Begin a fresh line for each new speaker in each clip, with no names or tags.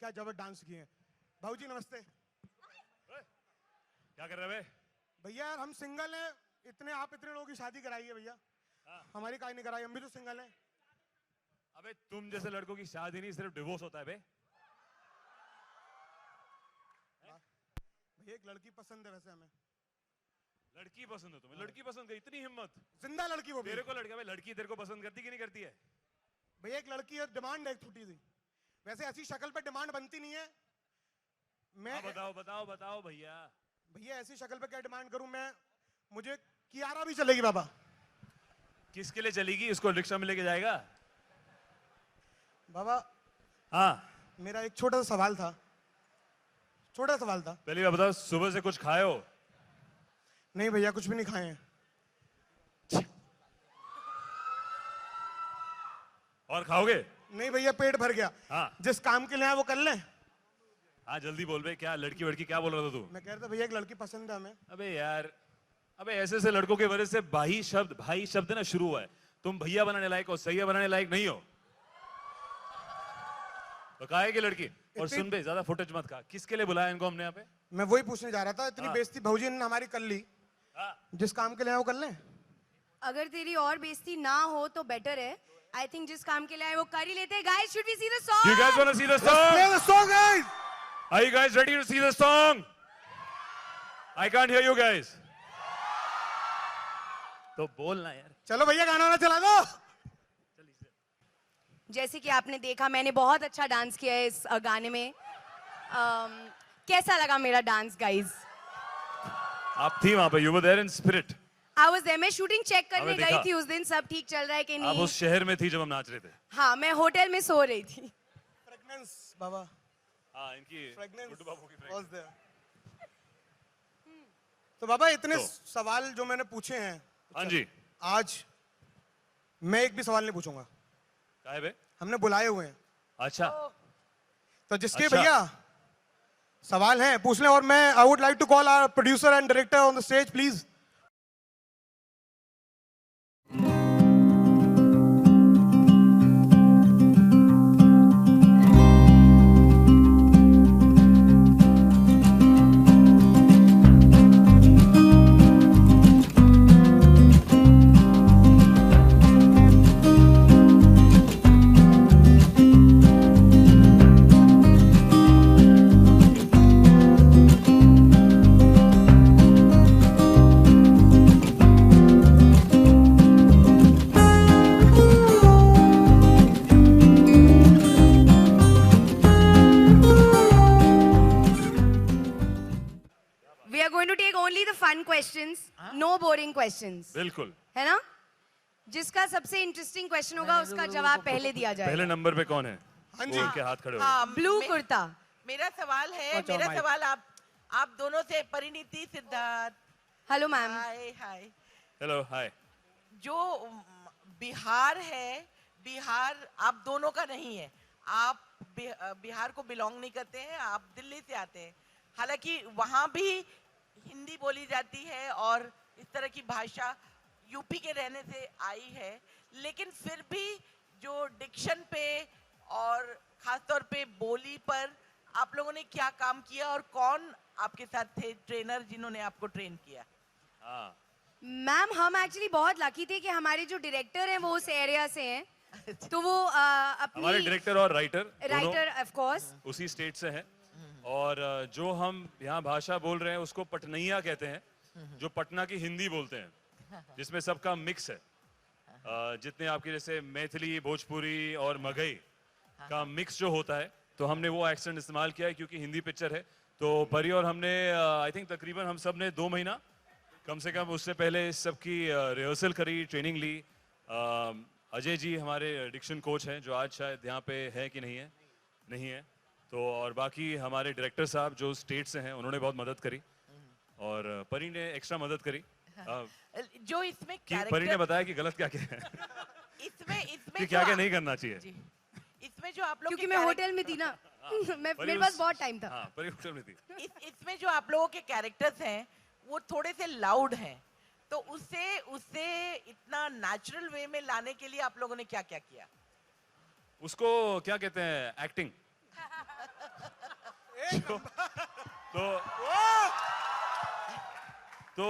क्या जबरदस्त डांस किए हैं। भाऊजी नमस्ते।
क्या कर रहे हैं
भैया यार हम सिंगल हैं, आप इतने लोगों की शादी कराई है भैया, हमारी काहे नहीं कराई, हम भी तो सिंगल हैं।
अबे तुम जैसे लड़कों की शादी नहीं सिर्फ डिवोर्स होता है बे।
भैया एक लड़की पसंद है वैसे हमें।
लड़की पसंद है तुम्हें? लड़की पसंद है? इतनी हिम्मत?
जिंदा लड़की वो भी।
तेरे को लड़की तेरे को पसंद करती कि नहीं करती है?
भैया एक लड़की है, डिमांड है एक छोटी सी, वैसे ऐसी शक्ल पे डिमांड बनती नहीं है। मैं
बताओ भैया।
भैया ऐसी शक्ल पे क्या डिमांड करूं मैं, मुझे कियारा भी चलेगी बाबा।
किसके लिए चलेगी? इसको रिक्शा में लेके जाएगा
बाबा।
हाँ
मेरा एक छोटा सा सवाल था,
पहली बात बताओ, सुबह से कुछ खाए हो?
नहीं भैया कुछ भी नहीं खाए हैं।
और खाओगे?
नहीं भैया पेट भर गया।
हाँ
जिस काम के लिए आए वो कर लें।
हाँ जल्दी बोल बे, क्या लड़की वड़की क्या बोल रहा था तू?
मैं कह रहा था भैया एक लड़की पसंद है हमें।
अबे यार, अबे ऐसे लड़कों के वजह से भाई शब्द ना शुरू हुआ है। तुम भैया बनाने लायक हो, सैया बनाने लायक नहीं हो। तो कहा है कि लड़की। और सुन बे, ज्यादा फुटेज मत खा। किसके लिए बुलाया इनको हमने यहाँ पे?
मैं वही पूछने जा रहा था, इतनी बेइज्जती भाऊजी ने हमारी कर ली। जिस काम के लिए आए वो कर लें।
अगर तेरी और बेइज्जती ना हो तो बेटर है। आई थिंक जिस काम के लिए आए वो कर ही लेते हैं। Guys, should we see the song?
You guys wanna see the song?
Play the song guys.
Are you guys ready to see the song? I can't hear you guys. तो बोलना यार।
चलो भैया गाना वाना चला दो।
जैसे कि आपने देखा, मैंने बहुत अच्छा डांस किया है इस गाने में। कैसा लगा मेरा डांस गाइस?
आप थी वहां पे, you were there in spirit.
I was there. मैं शूटिंग चेक करने
हमें
गई
देखा।
थी उस दिन, सब ठीक चल रहा है कि
आप
नहीं।
उस शहर में थी जब हम नाच रहे थे।
हाँ, मैं होटल में सो रही थी।
फ्रेगनेंस बाबा।
हाँ इनकी गुड्डू बाबू की
was there. तो बाबा इतने
तो।
सवाल जो मैंने पूछे हैं,
हाँ जी।
आज मैं एक भी सवाल नहीं पूछूंगा।
क्या है बे?
हमने बुलाए हुए हैं।
अच्छा
तो जिसके
अच्छा।
भैया सवाल हैं पूछ लें। और मैं I would like to call our producer and director on the stage please.
We are going to take only the fun questions, no boring questions,
बिल्कुल।
है ना? जिसका सबसे इंटरेस्टिंग क्वेश्चन होगा उसका जवाब पहले दिया
पहले
जाएगा।
नंबर पे कौन है?
हाँ
वो
जी।
उनके हाथ खड़े हो।
हाँ,
ब्लू
मे-
कुर्ता।
मेरा सवाल है,
अच्छा,
मेरा
माइक।
सवाल आप दोनों से, Parineeti, Siddharth.
Hello ma'am.
Hi hi.
Hello hi.
जो बिहार है, बिहार आप दोनों का नहीं है। आप बिहार को बिलोंग नहीं करते हैं, आप दिल्ली से आते हैं। हालांकि वहाँ भी हिंदी बोली जाती है और इस तरह की भाषा यूपी के रहने से आई है, लेकिन फिर भी जो डिक्शन पे और खासतौर पे बोली पर आप लोगों ने क्या काम किया और कौन आपके साथ थे ट्रेनर जिन्होंने आपको ट्रेन किया?
हाँ
मैम, हम एक्चुअली बहुत लकी थे कि हमारे जो डायरेक्टर हैं वो उस एरिया से हैं, तो वो अपनी
हमारे डायरेक्टर और
राइटर ऑफ कोर्स
उसी स्टेट से हैं। और जो हम यहाँ भाषा बोल रहे हैं उसको पटनैया कहते हैं, जो पटना की हिंदी बोलते हैं, जिसमें सबका मिक्स है। जितने आपके जैसे मैथिली, भोजपुरी और मगही का मिक्स जो होता है, तो हमने वो एक्सेंट इस्तेमाल किया है क्योंकि हिंदी पिक्चर है। तो परी और हमने आई थिंक तकरीबन हम सब ने 2 महीना कम से कम उससे पहले इस सब की रिहर्सल करी, ट्रेनिंग ली। अजय जी हमारे डिक्शन कोच हैं, जो आज शायद यहाँ पे है कि नहीं है। तो और बाकी हमारे डायरेक्टर साहब जो स्टेट से हैं, उन्होंने बहुत मदद करी और परी ने एक्स्ट्रा मदद करी।
जो इसमें
परी ने
कैरेक्टर,
बताया कि गलत क्या क्या है,
इसमें
कि
जो
क्या क्या नहीं करना चाहिए।
जी, इसमें जो आप लोग
क्योंकि
के
मैं
कैरेक्टर-
होटल में थी ना। मैं
परी
मेरे
उस-
पास बहुत टाइम था।
हाँ, परी होटल में थी।
इसमें जो आप लोगों के कैरेक्टर्स हैं वो थोड़े से लाउड हैं, तो उससे इतना नेचुरल वे में लाने के लिए आप लोगों ने क्या क्या किया?
उसको क्या कहते हैं, एक्टिंग। तो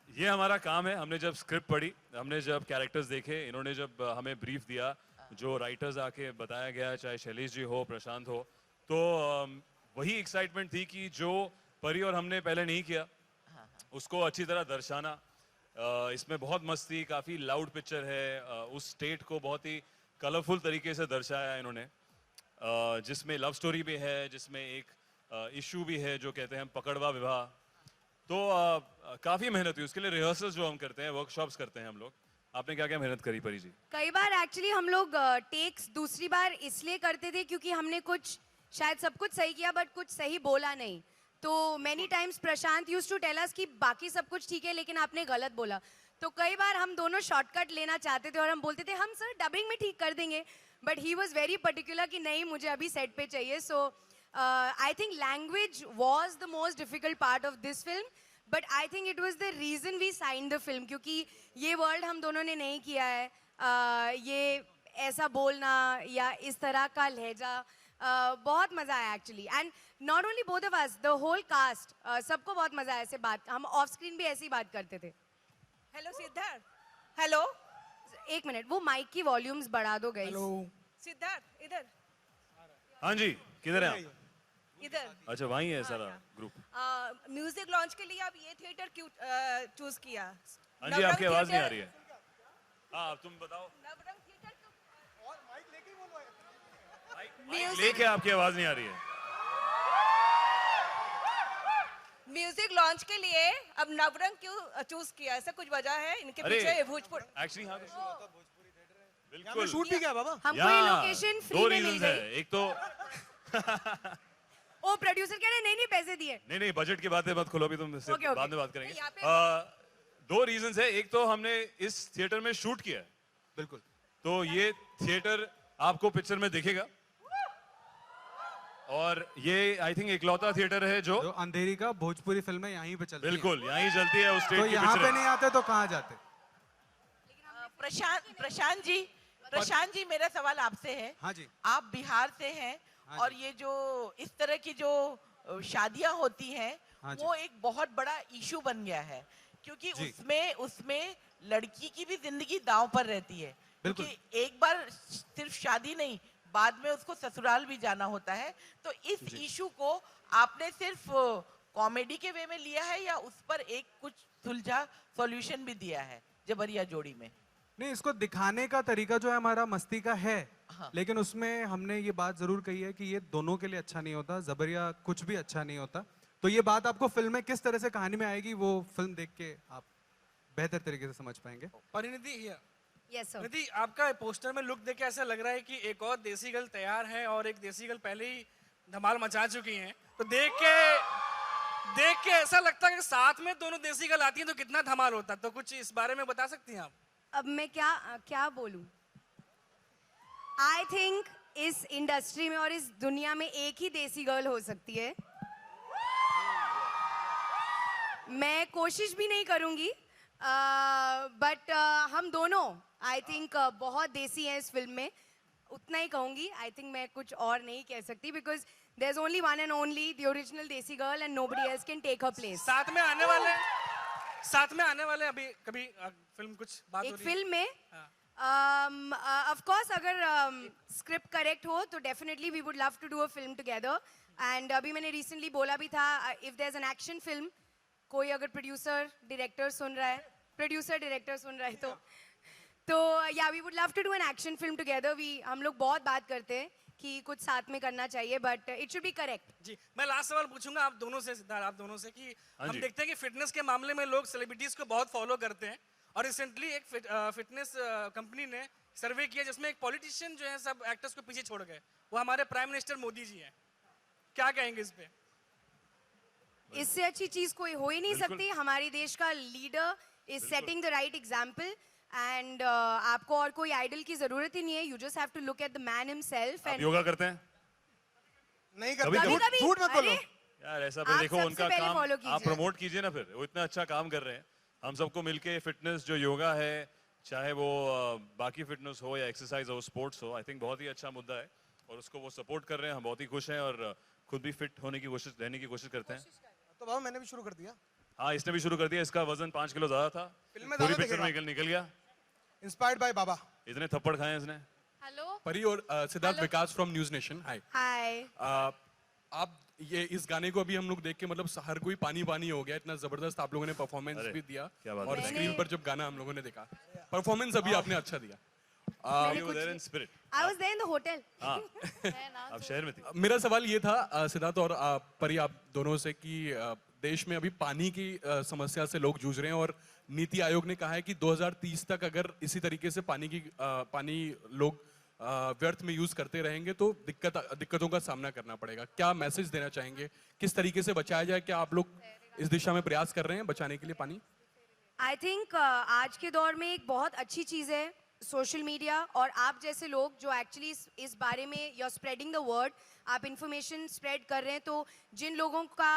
ये हमारा काम है। हमने जब स्क्रिप्ट पढ़ी, हमने जब कैरेक्टर्स देखे, इन्होंने जब हमें ब्रीफ दिया, जो राइटर्स आके बताया गया, चाहे शैलेश जी हो, प्रशांत हो, तो वही एक्साइटमेंट थी कि जो परी और हमने पहले नहीं किया उसको अच्छी तरह दर्शाना। इसमें बहुत मस्ती, काफ़ी लाउड पिक्चर है, उस स्टेट को बहुत ही कलरफुल तरीके से दर्शाया है इन्होंने, जिसमें लव स्टोरी भी है, जिसमें एक इशू भी है जो कहते हैं पकड़वा विवाह। तो काफ़ी मेहनत हुई उसके लिए। रिहर्सल्स जो हम करते हैं, वर्कशॉप्स करते हैं हम लोग। आपने क्या क्या मेहनत करी परी जी?
कई बार एक्चुअली हम लोग टेक्स दूसरी बार इसलिए करते थे क्योंकि हमने कुछ शायद सब कुछ सही किया बट कुछ सही बोला नहीं। तो many times Prashant used to tell us कि बाकी सब कुछ ठीक है लेकिन आपने गलत बोला। तो कई बार हम दोनों शॉर्टकट लेना चाहते थे और हम बोलते थे हम सर डबिंग में ठीक कर देंगे, but he was very particular कि नहीं मुझे अभी सेट पे चाहिए। So I think language was the most difficult part of this film, but I think it was the reason we sign the film, क्योंकि ये वर्ल्ड हम दोनों ने नहीं किया है। ये ऐसा बोलना या इस तरह का लहजा, बहुत मजा आया actually. And not only both of us, the whole cast, सबको बहुत मजा आया ऐसे बात। हम ऑफ स्क्रीन भी ऐसी बात करते थे।
हेलो सिद्धार्थ। हेलो
एक मिनट, वो माइक की वॉल्यूम्स बढ़ा दो गाइस।
सिद्धार्थ, इधर
हाँ जी, किधर है आप?
इधर।
अच्छा, वहीं है सारा ग्रुप।
म्यूजिक लॉन्च के लिए आप ये थिएटर क्यों चूज किया?
हाँ जी, आपकी आवाज नहीं आ रही है। हाँ, तुम बताओ।
नवरंग थिएटर क्यों?
और माइक लेके ही बोलो।
माइक लेके आपकी आवाज नहीं आ रही है।
म्यूजिक लॉन्च के लिए अब नवरंग क्यों चूज किया? ऐसा कुछ वजह है इनके
अरे,
पीछे? भोजपुर
एक्चुअली हाँ,
यहाँ
बिल्कुल।
शूट भी क्या बाबा?
हमको ये लोकेशन फ्री
दो
में मिल
रीजंस
गई।
है। एक तो
ओ प्रोड्यूसर कह रहे नहीं नहीं पैसे दिए।
नहीं, बजट की बातें मत खोलो, अभी तुम इससे
Okay.
बाद में बात करेंगे।
यहाँ पे-
दो रीजंस है। एक तो हमने इस थिएटर में शूट किया है,
बिल्कुल।
तो ये थिएटर आपको पिक्चर में दिखेगा, और ये आई थिंक इकलौता थिएटर है जो
अंधेरी का भोजपुरी फिल्में यहीं पे चलती
बिल्कुल यहीं चलती है। उस
है।
स्टेट
तो
की
यहाँ पे
पिक्चर
नहीं आते तो कहाँ जाते?
प्रशांत जी मेरा सवाल आपसे है।
हाँ जी।
आप बिहार से हैं,
हाँ
और
जी।
ये जो इस तरह की जो शादियां होती हैं,
हाँ जी।
वो एक बहुत बड़ा इशू बन गया है, क्योंकि
जी।
उसमें लड़की की भी जिंदगी दांव पर रहती है।
बिल्कुल।
क्योंकि एक बार सिर्फ शादी नहीं, बाद में उसको ससुराल भी जाना होता है। तो इस इशू को आपने सिर्फ कॉमेडी के वे में लिया है, या उस पर एक कुछ सुलझा सॉल्यूशन भी दिया है जबरिया जोड़ी में?
नहीं, इसको दिखाने का तरीका जो है हमारा मस्ती का है।
हाँ।
लेकिन उसमें हमने ये बात जरूर कही है कि ये दोनों के लिए अच्छा नहीं होता, जबरिया कुछ भी अच्छा नहीं होता। तो ये बात आपको फिल्म में किस तरह से कहानी में आएगी, वो फिल्म देख के आप बेहतर तरीके से समझ पाएंगे।
परिणति हियर।
Yes sir.
निधि, आपका पोस्टर में लुक देख के ऐसा लग रहा है कि एक और देसी गर्ल तैयार है और एक देसी गर्ल पहले ही धमाल मचा चुकी हैं। तो देख के ऐसा लगता है कि साथ में दोनों देसी गर्ल आती हैं तो कितना धमाल होता। तो कुछ इस बारे में बता सकती हैं आप?
अब मैं क्या बोलूं? आई थिंक इस इंडस्ट्री में और इस दुनिया में एक ही देसी गर्ल हो सकती है। मैं कोशिश भी नहीं करूंगी, बट हम दोनों आई थिंक बहुत देसी हैं इस फिल्म में, उतना ही कहूंगी। आई थिंक मैं कुछ और नहीं कह सकती, because there is only one and only the original desi girl and nobody else can take her place.
साथ में आने वाले अभी कभी फिल्म कुछ बात हो
एक
रही है?
फिल्म में ऑफ कोर्स अगर स्क्रिप्ट करेक्ट हो तो definitely we would love to do a film together. And अभी मैंने रिसेंटली बोला भी था, if there is an action film, कोई अगर प्रोड्यूसर डायरेक्टर सुन रहा है तो या we would love to do an action film together. हम लोग बहुत बात करते हैं कि कुछ साथ में करना चाहिए, but it should be correct.
जी, मैं लास्ट सवाल पूछूंगा आप दोनों से, सिद्धार्थ, आप दोनों से कि
हाँ
हम
जी।
देखते हैं कि फिटनेस के मामले में लोग सेलिब्रिटीज को बहुत फॉलो करते हैं, और रिसेंटली एक फिटनेस कंपनी ने सर्वे किया जिसमें एक पॉलिटिशियन जो है सब एक्टर्स को पीछे छोड़ गए, वो हमारे प्राइम मिनिस्टर मोदी जी हैं। क्या कहेंगे इस पे?
इससे अच्छी चीज कोई हो ही नहीं सकती। हमारे देश का leader is setting the right example, and आपको और कोई आइडल की जरूरत ही नहीं है। You just have to look at the man himself.
आप
एंड
योगा करते हैं?
नहीं
कभी
करते,
कभी-
झूठ झूठ मत बोलो।
यार ऐसा
आप
फिर देखो,
सबसे
उनका
पहले
काम
follow
आप
कीजिए।
प्रमोट कीजिए ना। फिर वो इतना अच्छा काम कर रहे हैं, हम सबको मिलके फिटनेस जो योगा है, चाहे वो बाकी फिटनेस हो या एक्सरसाइज हो, स्पोर्ट्स हो, आई थिंक बहुत ही अच्छा मुद्दा है और उसको वो सपोर्ट कर रहे हैं। हम बहुत ही खुश हैं और खुद भी फिट होने की कोशिश रहने की कोशिश करते हैं।
तो बाबा मैंने भी शुरू कर दिया।
हाँ, इसने भी शुरू कर दिया। इसका वजन 5 किलो ज्यादा था,
फिल्म में
पूरी
ज्यादा
पिक्चर में
दिखेगा।
निकल गया।
इंस्पायर्ड बाय बाबा।
इतने थप्पड़ खाए हैं इसने।
हेलो
परी और सिद्धार्थ विकास फ्रॉम न्यूज नेशन। हाय।
हाय।
आप ये इस गाने को अभी हम लोग देख के मतलब हर कोई पानी पानी हो गया, इतना जबरदस्त आप लोगों ने परफॉर्मेंस
अरे,
भी दिया।
क्या बात
और
है।
स्क्रीन पर जब गाना हम लोगों ने देखा, परफॉर्मेंस अभी आपने अच्छा दिया।
You were there in spirit.
I was there in the hotel.
हाँ,
है ना
आप शहर में थी।
मेरा सवाल ये था सिद्धार्थ और परी आप दोनों से कि देश में अभी पानी की समस्या से लोग जूझ रहे हैं और नीति आयोग ने कहा है कि 2030 तक अगर इसी तरीके से पानी लोग व्यर्थ में यूज करते रहेंगे तो दिक्कतों का सामना करना पड़ेगा। क्या मैसेज देना चाहेंगे, किस तरीके से बचाया जाए? क्या आप लोग इस दिशा में प्रयास कर रहे हैं बचाने के लिए पानी?
आई थिंक आज के दौर में एक बहुत अच्छी चीज़ है सोशल मीडिया और आप जैसे लोग जो एक्चुअली इस बारे में you are spreading the word, आप इंफॉर्मेशन स्प्रेड कर रहे हैं। तो जिन लोगों का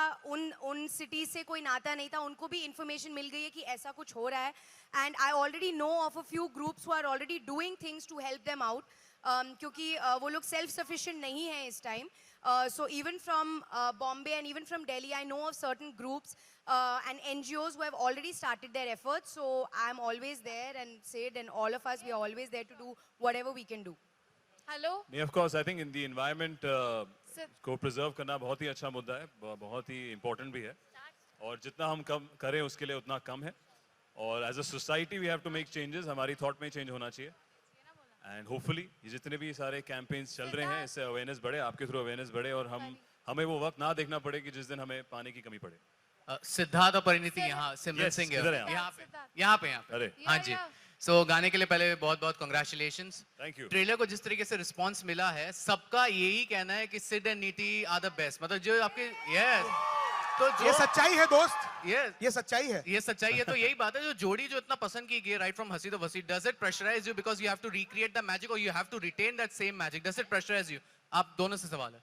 उन सिटी से कोई नाता नहीं था उनको भी इंफॉर्मेशन मिल गई है कि ऐसा कुछ हो रहा है। And I already know of a few groups who are already doing things to help them out, क्योंकि वो लोग सेल्फ सफिशिएंट नहीं हैं इस time. So even from Bombay and even from Delhi, I know of certain groups and NGOs who have already started their efforts. So I'm always there, and Sid and all of us, we are always there to do whatever we can do.
Hello
नहीं, of course, I think in the environment
Sir.
को preserve करना बहुत ही अच्छा मुद्दा है, बहुत ही important भी है। और जितना हम कम करें उसके लिए उतना कम है। और as a society we have to make changes, हमारी thought में change होना चाहिए। एंड होपफुली ये जितने भी सारे कैंपेन्स चल रहे हैं इससे अवेयरनेस बढ़े, आपके थ्रू अवेयरनेस बढ़े और हमें वो वक्त ना देखना पड़े कि जिस दिन हमें पानी की कमी पड़े।
सिद्धार्थ और परिणीति यहाँ, सिमरन
Yes,
सिंह
इधर हैं आप।
यहाँ पे
अरे
हाँ जी। सो गाने के लिए पहले बहुत बहुत कॉन्ग्रेचुलेशंस।
Thank you.
ट्रेलर को जिस तरीके से रिस्पांस मिला है, सबका यही कहना है कि सिड एंड नीति आर द बेस्ट। मतलब जो आपके तो
ये
जो
सच्चाई है दोस्त,
यस
ये सच्चाई है।
ये सच्चाई है। तो यही बात है, जो जोड़ी जो इतना पसंद की गई right from Hasee Toh Phasee, does it pressurise you because you have to recreate the magic और you have to retain that same magic? Does it pressurise you? आप दोनों से सवाल है।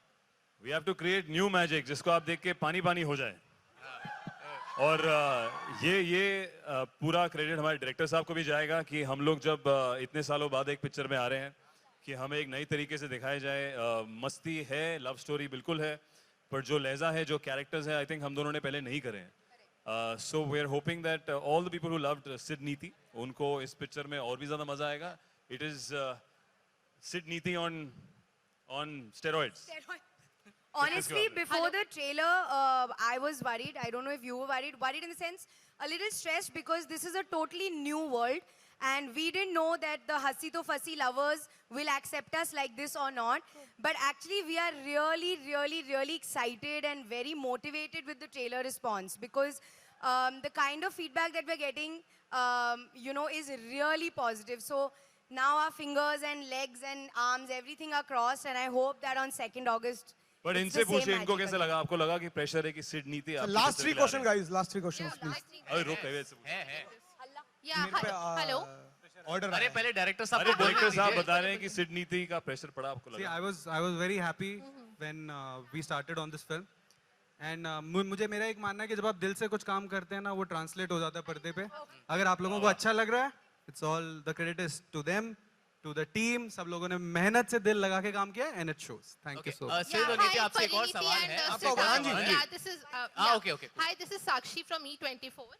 We have to create new magic जिसको आप देख के पानी पानी हो जाए। और ये पूरा क्रेडिट हमारे डायरेक्टर साहब को भी जाएगा कि हम लोग जब इतने सालों बाद एक पिक्चर में आ रहे हैं कि हमें एक नई तरीके से दिखाया जाए। मस्ती है, लव स्टोरी बिल्कुल है, पर जो लहजा है, जो कैरेक्टर्स हैं, आई थिंक हम दोनों ने पहले नहीं करे हैं। So we are hoping that all the people who loved Sid Neeti, उनको इस पिक्चर में और भी ज़्यादा मज़ा आएगा। इट इज़ सिड नीति on steroids.
Honestly, before the trailer, I was worried. I don't know if you were worried. Worried in the sense, a little stressed because this is a totally new world. And we didn't know that the Hasi to Fussy lovers will accept us like this or not. But actually, we are really, really, really excited and very motivated with the trailer response. Because the kind of feedback that we're getting, is really positive. So now our fingers and legs and arms, everything are crossed. And I hope that on 2nd August,
but
it's
इनसे
the same
पूछिए इनको
magic
कैसे
again.
लगा? आपको लगा कि pressure है कि सिड नीति आपकी
लास्ट
पिक्चर
थ्री
में ला
क्वेश्चन
रहे हैं?
Guys, last three questions please.
अरे रुक ऐसे
है।
या हेलो
ऑर्डर
अरे पहले डायरेक्टर साहब
अरे
को बोलने
डायरेक्टर साहब
दीजिए।
बता रहे हैं कि सिड नीति का प्रेशर पड़ा आपको
See,
लगा?
I was very happy when we started on this film. And मुझे मेरा एक मानना है कि जब आप दिल से कुछ काम करते हैं ना, वो ट्रांसलेट हो जाता है पर्दे पे। अगर आप लोगों को अच्छा लग रहा है, it's all the credit is to them, to the team. सब लोगों ने मेहनत से दिल लगा के काम किया है and it shows. Thank you so much.
Sid और नीति, आपसे एक और सवाल है।
okay. Hi, this is Sakshi from E24.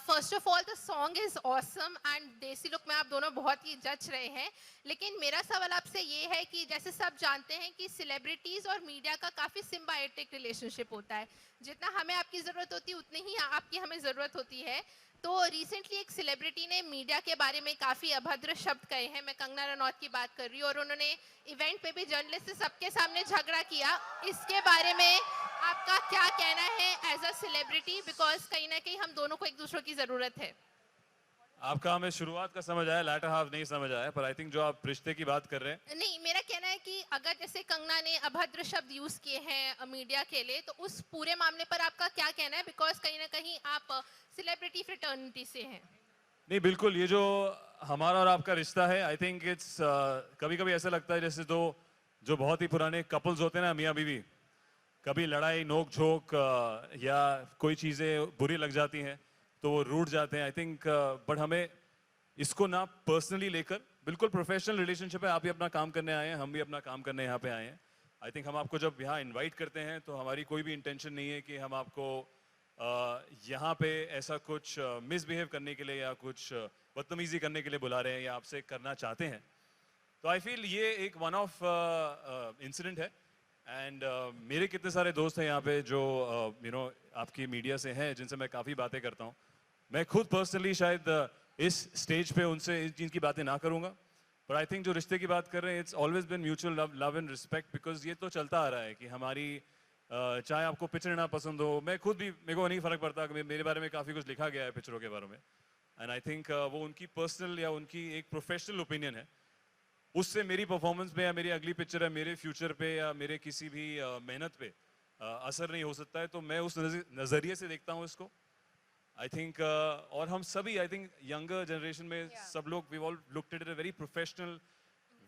First of all, the song is awesome and देसी लुक में आप दोनों बहुत ही जज रहे हैं। लेकिन मेरा सवाल आपसे ये है कि जैसे सब जानते हैं कि सेलिब्रिटीज और मीडिया का काफी सिम्बायोटिक रिलेशनशिप होता है। जितना हमें आपकी जरूरत होती है उतनी ही आपकी हमें जरूरत होती है। तो रिसेंटली एक सेलिब्रिटी ने मीडिया के बारे में काफ़ी अभद्र शब्द कहे हैं। मैं कंगना रनौत की बात कर रही हूँ और उन्होंने इवेंट पे भी जर्नलिस्ट से सबके सामने झगड़ा किया। इसके बारे में आपका क्या कहना है एज अ सेलिब्रिटी? बिकॉज कहीं ना कहीं हम दोनों को एक दूसरे की ज़रूरत है।
आपका हमें शुरुआत का समझ आया, लैटर हाफ नहीं समझ आया, पर आई थिंक जो आप रिश्ते की बात कर रहे हैं,
नहीं, मेरा कहना है कि अगर जैसे कंगना ने अभद्र शब्द यूज़ किए हैं मीडिया के लिए, तो उस पूरे मामले पर आपका क्या कहना है? बिकॉज कहीं ना कहीं आप सेलिब्रिटी फ्रेटर्निटी से हैं।
नहीं बिल्कुल, ये जो हमारा और आपका रिश्ता है, आई थिंक इट्स कभी कभी ऐसा लगता है जैसे दो जो बहुत ही पुराने कपल्स होते हैं ना, मियाँ बीवी, कभी लड़ाई नोक झोंक या कोई चीज़ें बुरी लग जाती हैं तो वो रूठ जाते हैं। आई थिंक बट हमें इसको ना पर्सनली लेकर, बिल्कुल प्रोफेशनल रिलेशनशिप है। आप भी अपना काम करने आए हैं, हम भी अपना काम करने यहाँ पे आए हैं। आई थिंक हम आपको जब यहाँ इनवाइट करते हैं तो हमारी कोई भी इंटेंशन नहीं है कि हम आपको यहाँ पे ऐसा कुछ मिसबिहेव करने के लिए या कुछ बदतमीजी करने के लिए बुला रहे हैं या आपसे करना चाहते हैं. तो आई फील ये एक वन ऑफ इंसिडेंट है. एंड मेरे कितने सारे दोस्त हैं यहाँ पे जो आपकी मीडिया से हैं जिनसे मैं काफ़ी बातें करता हूँ. मैं खुद पर्सनली शायद इस स्टेज पे उनसे इस चीज़ की बातें ना करूँगा, पर आई थिंक जो रिश्ते की बात कर रहे हैं, it's always been mutual love and respect, because ये तो चलता आ रहा है कि हमारी चाहे आपको पिक्चर ना पसंद हो, मैं खुद भी, मेरे को नहीं फ़र्क पड़ता कि मेरे बारे में काफ़ी कुछ लिखा गया है पिक्चरों के बारे में, एंड आई थिंक वो उनकी पर्सनल या उनकी एक प्रोफेशनल ओपिनियन है. उससे मेरी परफॉर्मेंस पे या मेरी अगली पिक्चर है मेरे फ्यूचर पे या मेरे किसी भी मेहनत पे असर नहीं हो सकता है. तो मैं उस नज़रिए से देखता हूँ इसको. आई थिंक और हम सभी, आई थिंक यंगर जनरेशन में सब लोग, we all looked at it a very professional,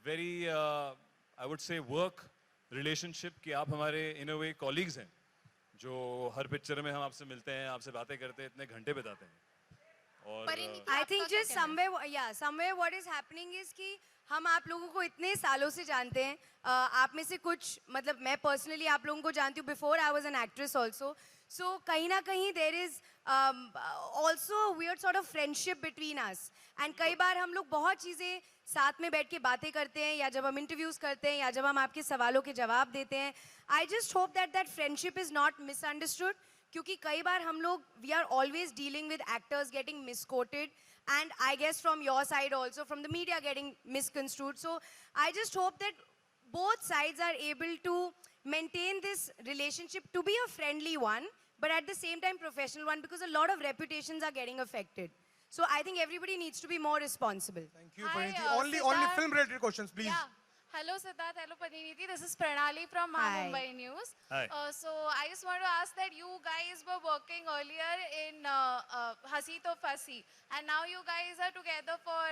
very I would say work relationship, कि आप हमारे इन अ वे कॉलीग्स हैं जो हर पिक्चर में हम आपसे मिलते हैं, आपसे बातें करते हैं, इतने घंटे बिताते हैं. और
I think just somewhere what is happening is कि हम आप लोगों को इतने सालों से जानते हैं. आप में से कुछ, मतलब मैं पर्सनली आप लोगों को जानती हूँ before I was an actress also. So कहीं ना कहीं there is also weird sort of friendship between us. And कई बार हम लोग बहुत चीज़ें साथ में बैठ के बातें करते हैं, या जब हम इंटरव्यूज करते हैं, या जब हम आपके सवालों के जवाब देते हैं. I just hope that that friendship is not misunderstood, क्योंकि कई बार हम लोग, we are always dealing with actors getting misquoted, and I guess from your side also, from the media getting misconstrued. So I just hope that both sides are able to maintain this relationship to be a friendly one, but at the same time professional one, because a lot of reputations are getting affected. So I think everybody needs to be more responsible.
Thank you,
Hi,
Pariniti. Only
Siddharth.
film related questions, please.
Yeah. Hello Siddharth, hello Pariniti. This is Pranali from
Hi.
Mumbai News.
Hi.
So I just want to ask that you guys were working earlier in Hasi To Fasi, and now you guys are together for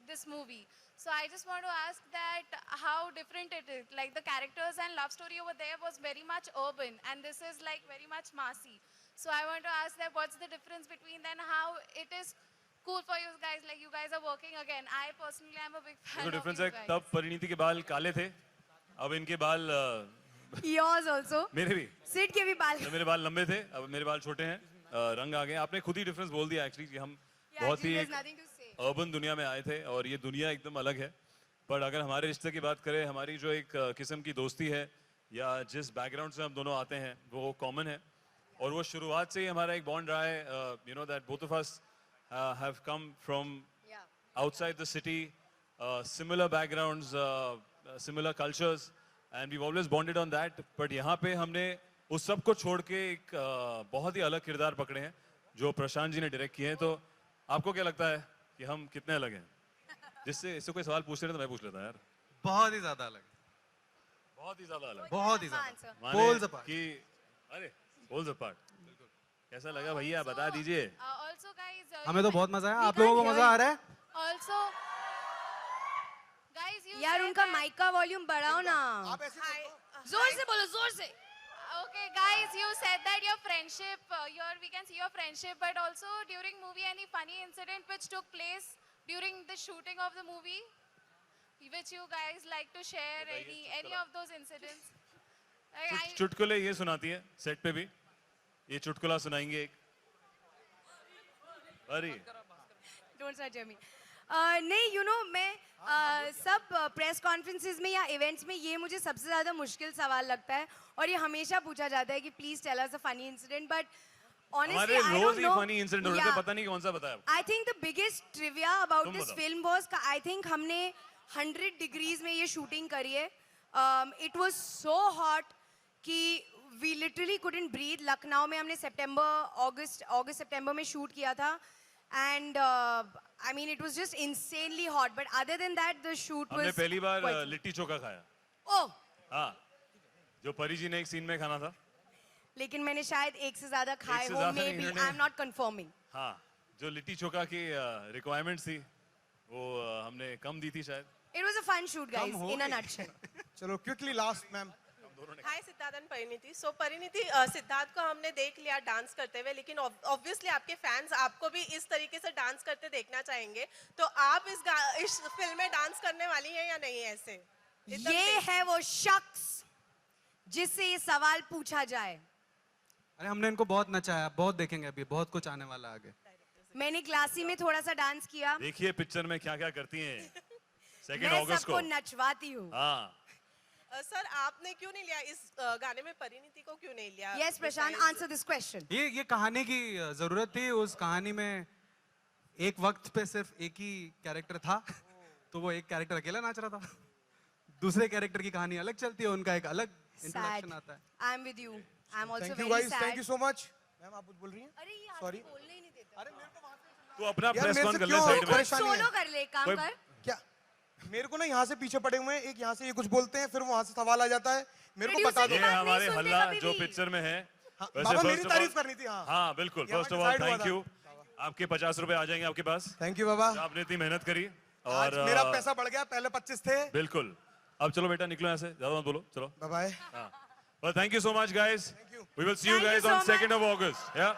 this movie. So I just want to ask that how different it is. Like the characters and love story over there was very much urban, and this is like very much massy. So I want to ask that what's the difference between then, how it is cool for you guys, like you guys are working again. I personally am a big fan
देखो
of
difference
you
है,
guys.
तब परिणीति के बाल काले थे, अब इनके बाल
Yours also.
मेरे भी,
Sid के भी बाल.
तो मेरे बाल लंबे थे, अब मेरे बाल छोटे हैं. रंग आ गए. आपने खुद ही डिफरेंस बोल दिया एक्चुअली कि हम
Yeah,
बहुत ही
actually,
एक
there's nothing to say.
Urban दुनिया में आए थे और ये दुनिया एकदम अलग है. पर अगर हमारे रिश्ते की बात करें, हमारी जो एक किस्म की दोस्ती है या जिस बैकग्राउंड से हम दोनों आते हैं वो कॉमन है, और वो शुरुआत से ही हमारा एक बॉन्ड रहा है. You know that both of us have come from
Yeah.
outside the city, similar backgrounds, similar cultures, and we've always bonded on that. But यहाँ पे हमने उस सब को छोड़ के एक बहुत ही अलग किरदार पकड़े हैं जो प्रशांत जी ने डायरेक्ट किए हैं. तो आपको क्या लगता है कि हम कितने अलग हैं? जिससे इससे कोई सवाल पूछ रहे हैं तो मैं पूछ लेता हूँ यार.
बहुत ही ज्यादा अलग,
बहुत ही ज्यादा अलग.
बहुत ही
Answer.
ज्यादा.
माने
Poles apart.
कि अरे poles apart. कैसा लगा भैया, बता दीजिए.
Also guys,
हमें तो बहुत मजा आया.
We
आप लोगों को
can't
मजा
hear
आ रहा है?
also guys, you
यार
said
उनका
that-
माइक का वॉल्यूम बढ़ाओ ना.
आप ऐसे बोलो.
जोर से बोलो, जोर से.
Okay, guys, you said that your friendship, we can see your friendship, but also during movie, any funny incident which took place during the shooting of the movie, which you guys like to share, any of those incidents?
चुटकुले ये सुनाती है set पे भी. ये चुटकुला सुनाएंगे एक. अरे
Don't search me. नहीं, you know, मैं सब प्रेस कॉन्फ्रेंसेस में या इवेंट्स में ये मुझे सबसे ज़्यादा मुश्किल सवाल लगता है, और ये हमेशा पूछा जाता है कि please tell us a funny incident. But honestly,
हमारे
I
रोज
don't
ही
know.
फनी इंसिडेंट हो रहे थे,
Yeah.
पता नहीं कौन सा बताया.
I think the biggest trivia about
तुम
this
बताओ.
film was I think हमने 100 degrees में ये शूटिंग करी है. It was so hot कि we literally couldn't breathe. Lucknow में हमने अगस्त सितंबर में शूट किया था, and I mean it was just insanely hot. But other than that, the shoot was.
हमने पहली बार
quite-
लिट्टी चोखा खाया.
Oh,
हाँ, जो परी जी ने एक सीन में खाना था.
लेकिन मैंने शायद एक से ज्यादा खाए
से
हो,
ज्यादा नहीं,
maybe.
इन्होंने-
I'm not confirming.
हाँ, जो लिट्टी चोखा की रिक्वायरमेंट थी वो हमने कम दी थी शायद.
It was a fun shoot, guys,
हो
in a
गई.
nutshell.
चलो quickly last ma'am.
Hi Siddharth and Parineeti. So Parineeti, Siddharth को हमने देख लिया डांस करते हुए, लेकिन ऑब्वियसली आपके फैंस आपको भी इस तरीके से डांस करते देखना चाहेंगे. तो आप इस फिल्म में डांस करने वाली हैं या नहीं? ऐसे
ये है वो शख्स जिससे ये सवाल पूछा जाए?
अरे हमने इनको बहुत नचाया, बहुत देखेंगे अभी, बहुत कुछ आने वाला है आगे।
मैंने क्लासी में थोड़ा सा डांस किया।
देखिए पिक्चर में क्या क्या करती हैं 2
मैं
अगस्त
सबको
को।
नचवाती हूँ।
हाँ
सर आपने क्यों नहीं लिया इस गाने में परिणीति को क्यों नहीं लिया?
Yes Prashant, answer this question.
ये कहानी की जरूरत थी। उस कहानी में एक वक्त पे सिर्फ एक ही कैरेक्टर था, तो वो एक कैरेक्टर अकेला नाच रहा था। दूसरे कैरेक्टर की कहानी अलग चलती है, उनका एक अलग इंट्रोडक्शन आता है।
I am with you, I am also
thank you
very
guys,
sad.
Thank you so much. Ma'am आप कुछ बोल रही हैं?
अरे ये
Sorry.
आगे बोलने ही नहीं देता।
अरे मेरे को वहां से
तू अपना
यार,
प्रेस
मेरे
कौन
से
कर ले
क्यों
साइड में।
परेशानी है?
सोलो कर ले, एक काम
कोई-
कर।
क्या मेरे को ना यहाँ से पीछे पड़े हुए हैं, एक यहाँ से ये कुछ बोलते हैं, फिर वहां से सवाल आ जाता है, मेरे को बता दो।
ये
बात नहीं
हमारे
सुनते
हल्ला
कभी
जो
भी।
पिक्चर में है।
हाँ,
वैसे
बाबा
first
मेरी
of all-
तारीफ करनी थी। हाँ
हाँ बिल्कुल,
ये
फर्स्ट ऑफ
हमारा
ऑल
decide हुआ
थैंक
था।
यू। आपके 50 रुपए आ जाएंगे आपके पास।
थैंक यू बाबा।
आपने इतनी मेहनत करी
आज
और
मेरा पैसा बढ़ गया, पहले 25 थे।
बिल्कुल। अब चलो बेटा निकलो यहाँ से, ज्यादा मत बोलो, चलो।
Bye bye.
Well, thank you so much, guys.
Thank you.
We will see you
Thank you
guys
so
on
much.
2nd of August. Yeah.